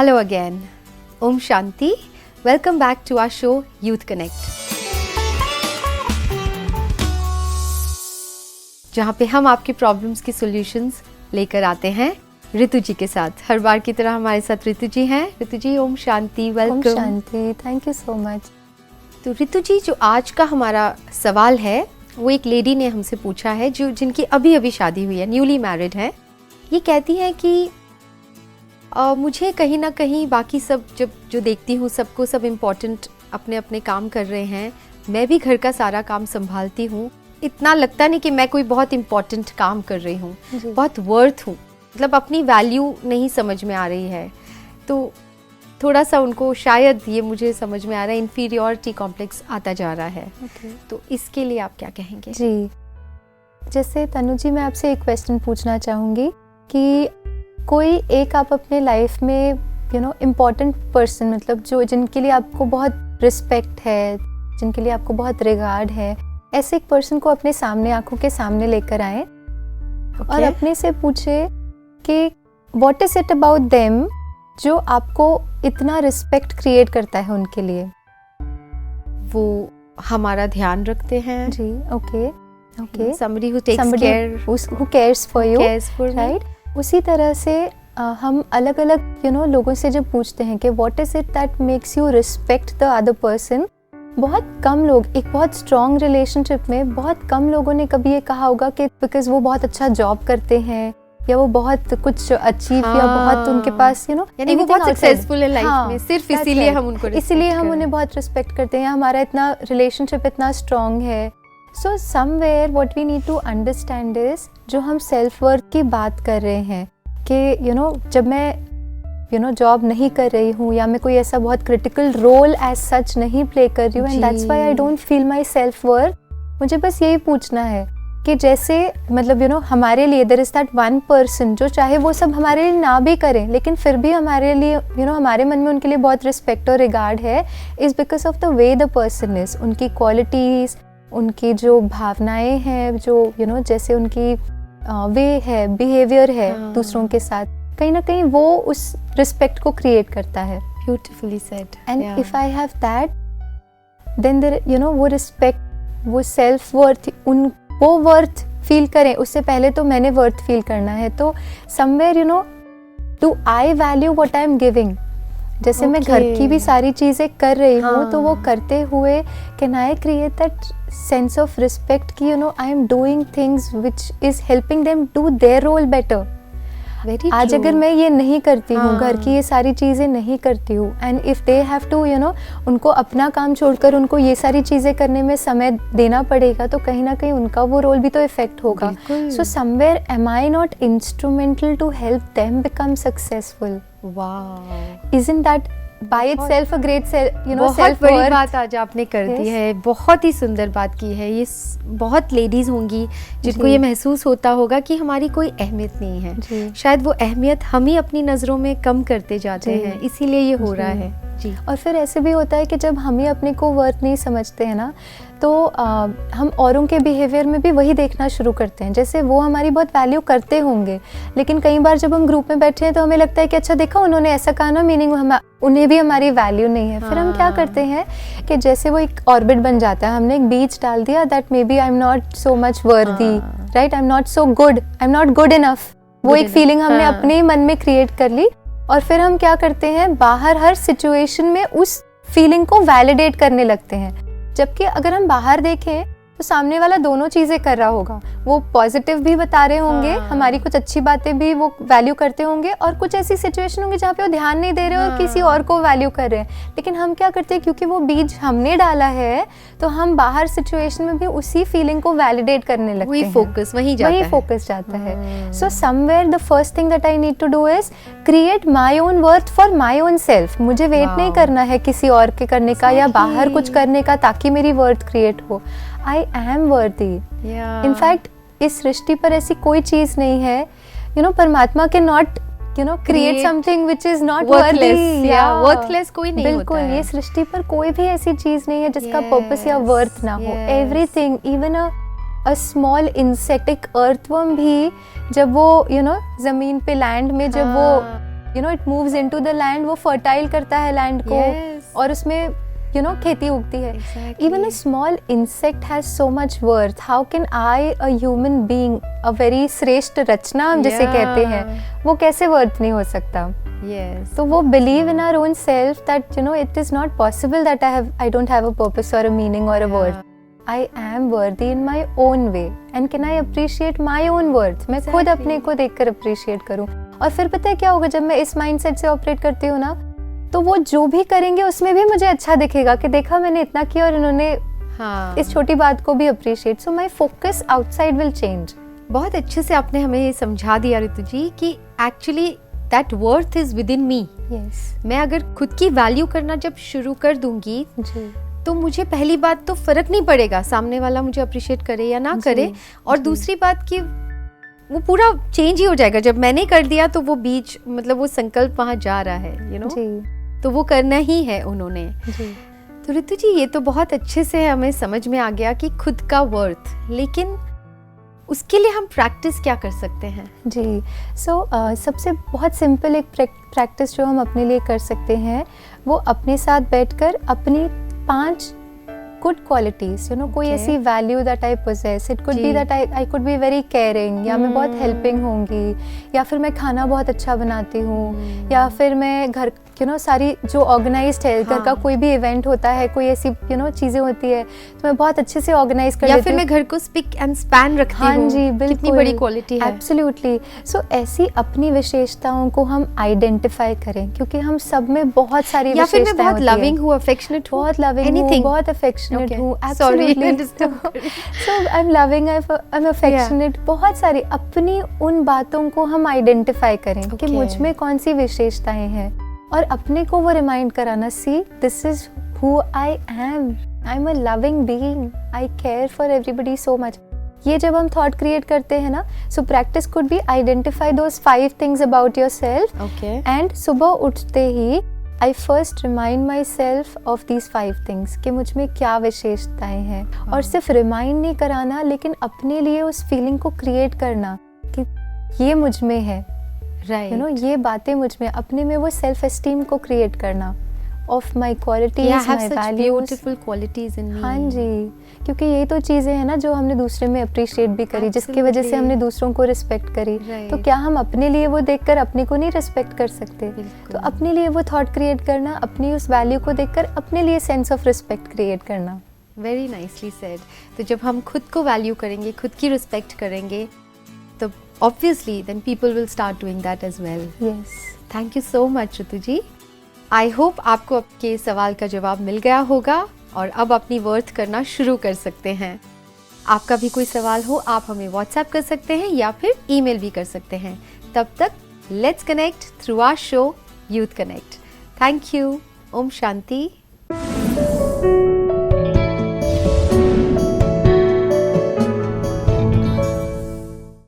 Hello again. Om Shanti. Welcome back to our show Youth Connect. जहाँ पे हम आपकी प्रॉब्लम्स की सॉल्यूशंस लेकर आते हैं ऋतु जी के साथ। हर बार की तरह हमारे साथ ऋतु जी हैं। ऋतु जी ओम शांति, वेलकम। ओम शांति, थैंक यू सो मच। तो ऋतु जी, जो आज का हमारा सवाल है वो एक लेडी ने हमसे पूछा है जो जिनकी अभी अभी शादी हुई है, न्यूली मैरिड है। ये कहती हैं कि मुझे कहीं ना कहीं बाकी सब जो देखती हूँ सबको सब इम्पोर्टेंट अपने अपने काम कर रहे हैं, मैं भी घर का सारा काम संभालती हूँ, इतना लगता नहीं कि मैं कोई बहुत इम्पोर्टेंट काम कर रही हूँ, बहुत वर्थ हूँ, मतलब अपनी वैल्यू नहीं समझ में आ रही है। तो थोड़ा सा उनको शायद ये मुझे समझ में आ रहा है इन्फीरियॉरिटी कॉम्प्लेक्स आता जा रहा है। तो इसके लिए आप क्या कहेंगे? जी, जैसे तनु जी, मैं आपसे एक क्वेश्चन पूछना चाहूँगी कि कोई एक आप अपने लाइफ में इम्पोर्टेंट पर्सन, मतलब जो जिनके लिए आपको बहुत रिस्पेक्ट है, जिनके लिए आपको बहुत रिगार्ड है, ऐसे एक पर्सन को अपने सामने, आंखों के सामने लेकर आए और अपने से पूछे कि what is it about them जो आपको इतना रिस्पेक्ट क्रिएट करता है उनके लिए। वो हमारा ध्यान रखते हैं। जी, okay, somebody who takes care, who cares for you, right? उसी तरह से हम अलग अलग लोगों से जब पूछते हैं कि what is it that makes you respect the other person, बहुत कम लोग, एक बहुत स्ट्रॉन्ग रिलेशनशिप में बहुत कम लोगों ने कभी ये कहा होगा कि बिकॉज वो बहुत अच्छा जॉब करते हैं या वो बहुत कुछ अचीव या बहुत उनके पास यानी वो बहुत सक्सेसफुल है लाइफ में, सिर्फ इसीलिए हम उनको इसीलिए हम उन्हें बहुत रिस्पेक्ट करते हैं, हमारा इतना रिलेशनशिप इतना स्ट्रॉन्ग है। So somewhere what we need to understand is, जो हम सेल्फ वर्थ की बात कर रहे हैं कि जब मैं जॉब नहीं कर रही हूँ या मैं कोई ऐसा बहुत क्रिटिकल रोल एज सच नहीं प्ले कर रही हूँ, and that's why I don't feel my self worth. मुझे बस यही पूछना है कि जैसे मतलब हमारे लिए there is that one person जो चाहे वो सब हमारे लिए ना भी करें, लेकिन फिर भी हमारे लिए हमारे मन में उनके लिए बहुत रिस्पेक्ट और रिगार्ड है, is because of the way the person is, उनकी क्वालिटीज़, उनकी जो भावनाएं हैं, जो जैसे उनकी वे है, बिहेवियर है दूसरों के साथ, कहीं ना कहीं वो उस रिस्पेक्ट को क्रिएट करता है। Beautifully said. And if I have that, then there वो रिस्पेक्ट, वो सेल्फ वर्थ, वो वर्थ फील करें, उससे पहले तो मैंने वर्थ फील करना है। तो somewhere do I value what I am giving. जैसे मैं घर की भी सारी चीज़ें कर रही हूँ, तो वो करते हुए can I create that sense of respect कि I am doing things which is helping them do their role better. आज अगर मैं ये नहीं करती हूँ, घर की ये सारी चीज़ें नहीं करती हूँ, and if they have to उनको अपना काम छोड़कर उनको ये सारी चीज़ें करने में समय देना पड़ेगा, तो कहीं ना कहीं उनका वो रोल भी तो इफेक्ट होगा। So somewhere am I not instrumental to help them become successful? Wow, isn't that by itself a great बहुत बड़ी बात आज आपने कर दी है, बहुत ही सुंदर बात की है। ये बहुत लेडीज होंगी जिनको ये महसूस होता होगा कि हमारी कोई अहमियत नहीं है, शायद वो अहमियत हम ही अपनी नज़रों में कम करते जाते हैं, इसीलिए ये हो रहा है। जी। और फिर ऐसे भी होता है कि जब हम ही अपने को वर्थ नहीं समझते हैं ना, तो हम औरों के बिहेवियर में भी वही देखना शुरू करते हैं। जैसे वो हमारी बहुत वैल्यू करते होंगे, लेकिन कई बार जब हम ग्रुप में बैठे हैं तो हमें लगता है कि अच्छा देखा उन्होंने ऐसा कहा ना, मीनिंग उन्हें भी हमारी वैल्यू नहीं है। फिर हम क्या करते हैं कि जैसे वो एक ऑर्बिट बन जाता है, हमने एक बीच डाल दिया that maybe I am not so much worthy, right, I am not so good, I am not good enough. वो एक फीलिंग हमने अपने ही मन में क्रिएट कर ली, और फिर हम क्या करते हैं, बाहर हर सिचुएशन में उस फीलिंग को वैलिडेट करने लगते हैं। जबकि अगर हम बाहर देखें तो सामने वाला दोनों चीज़ें कर रहा होगा, वो पॉजिटिव भी बता रहे होंगे, हमारी कुछ अच्छी बातें भी वो वैल्यू करते होंगे, और कुछ ऐसी सिचुएशन होंगी जहाँ पे वो ध्यान नहीं दे रहे और किसी और को वैल्यू कर रहे हैं। लेकिन हम क्या करते हैं, क्योंकि वो बीज हमने डाला है, तो हम बाहर सिचुएशन में भी उसी फीलिंग को वैलिडेट करने लगते हैं, वही फोकस जाता है। So somewhere the first thing that I need to do is create my own worth for my own self. मुझे वेट नहीं करना है किसी और के करने का या बाहर कुछ करने का ताकि मेरी वर्थ क्रिएट हो। I am worthy. इनफैक्ट इस सृष्टि पर ऐसी कोई चीज नहीं है, परमात्मा के not create something which is not worthy, worthless कोई नहीं बिल्कुल होता है। ये सृष्टि पर कोई भी ऐसी चीज नहीं है जिसका पर्पस या वर्थ ना हो। Everything, even a small insect, एक अर्थवर्म भी जब वो जमीन पे, लैंड में जब वो you know it moves into the land, वो फर्टाइल करता है लैंड को Yes. और उसमें यू नो खेती उगती है. Exactly. Even a small insect has so much worth. How can I a human being, a very श्रेष्ठ रचना हम जिसे Yeah. कहते हैं, वो कैसे वर्थ नहीं हो सकता. Yes. तो वो believe in our own self that you know it is not possible that I don't have a purpose और अ मीनिंग और a worth. I am worthy in my own way and can I appreciate my own worth. मैं खुद Exactly. अपने को देखकर appreciate करूं. और फिर पता है क्या होगा, जब मैं इस माइंडसेट से ऑपरेट करती हूँ ना, तो वो जो भी करेंगे उसमें भी मुझे अच्छा दिखेगा कि देखा मैंने इतना किया और इन्होंने हाँ. इस छोटी बात को भी appreciate. So my focus outside will change. बहुत अच्छे से आपने हमें ये समझा दिया ऋतु जी कि actually that worth is with in me. Yes मैं अगर खुद की वैल्यू करना जब शुरू कर दूंगी जी. तो मुझे पहली बात तो फर्क नहीं पड़ेगा सामने वाला मुझे अप्रिशिएट करे या ना जी, करे, और जी. दूसरी बात कि वो पूरा चेंज ही हो जाएगा. जब मैंने कर दिया तो वो बीच मतलब वो संकल्प वहाँ जा रहा है, यू नो, जी तो वो करना ही है उन्होंने. जी. तो ऋतु जी ये तो बहुत अच्छे से हमें समझ में आ गया कि खुद का वर्थ, लेकिन उसके लिए हम प्रैक्टिस क्या कर सकते हैं? जी. सो सबसे बहुत सिंपल एक प्रैक्टिस जो हम अपने लिए कर सकते हैं, वो अपने साथ बैठकर अपनी 5 गुड क्वालिटीज, यू नो, कोई Okay. ऐसी value that I possess. It could जी. Be that I could be very caring, या मैं बहुत हेल्पिंग होंगी, या फिर मैं खाना बहुत अच्छा बनाती हूँ, या फिर मैं घर यू नो सारी जो ऑर्गेनाइज्ड है, घर का हाँ. कोई भी इवेंट होता है, कोई ऐसी यू नो चीज़ें होती है तो मैं बहुत अच्छे से ऑर्गेनाइज कर या लेती फिर हूँ. मैं घर को स्पिक एंड स्पैन रखती हाँ हूँ. जी, बिल्कुल. कितनी बड़ी क्वालिटी है. एब्सोल्युटली. सो ऐसी अपनी विशेषताओं को हम आइडेंटिफाई करें, क्योंकि हम सब में बहुत सारी या फिर मैं विशेषताएं बहुत होती हैं. लविंग हूँ, अफेक्शनेट हूँ, बहुत लविंग हूँ, anything. बहुत अफेक्शनेट Okay. हूँ. Sorry, absolutely. So I am loving, I am affectionate. बहुत सारी अपनी उन बातों को हम आइडेंटिफाई करें कि Okay. मुझ में कौन सी विशेषताएं हैं, और अपने को वो रिमाइंड कराना, see this is who I am a loving being, I care for everybody so much. ये जब हम थॉट क्रिएट करते हैं ना, so practice could be identify those 5 things about yourself. Okay. And सुबह उठते ही I first remind myself of these 5 things कि मुझ में क्या विशेषताएं हैं. और सिर्फ रिमाइंड नहीं कराना, लेकिन अपने लिए उस फीलिंग को क्रिएट करना कि ये मुझ में है, राइट. यू नो, ये बातें मुझ में, अपने में वो सेल्फ एस्टीम को क्रिएट करना of my qualities, Yeah, I have my such values. beautiful qualities in me. हाँ जी, क्योंकि यही तो चीज़ें हैं ना जो हमने दूसरे में अप्रिशिएट भी करी, जिसकी वजह से Absolutely. हमने दूसरों को रिस्पेक्ट करी. Right. तो क्या हम अपने लिए वो देखकर अपने को नहीं रिस्पेक्ट कर सकते? बिल्कुल. तो अपने लिए वो थॉट क्रिएट करना, अपनी उस वैल्यू को देखकर अपने लिए सेंस ऑफ रिस्पेक्ट क्रिएट करना. Very nicely said. तो जब हम खुद को वैल्यू करेंगे, खुद की रिस्पेक्ट करेंगे, तो obviously then people will start doing that as well. Yes. Thank you so much Ritu ji. I hope आपको आपके सवाल का जवाब मिल गया होगा और अब अपनी वर्थ करना शुरू कर सकते हैं. आपका भी कोई सवाल हो, आप हमें व्हाट्सएप कर सकते हैं या फिर ईमेल भी कर सकते हैं. तब तक let's connect through our show youth connect. Thank you. ओम शांति.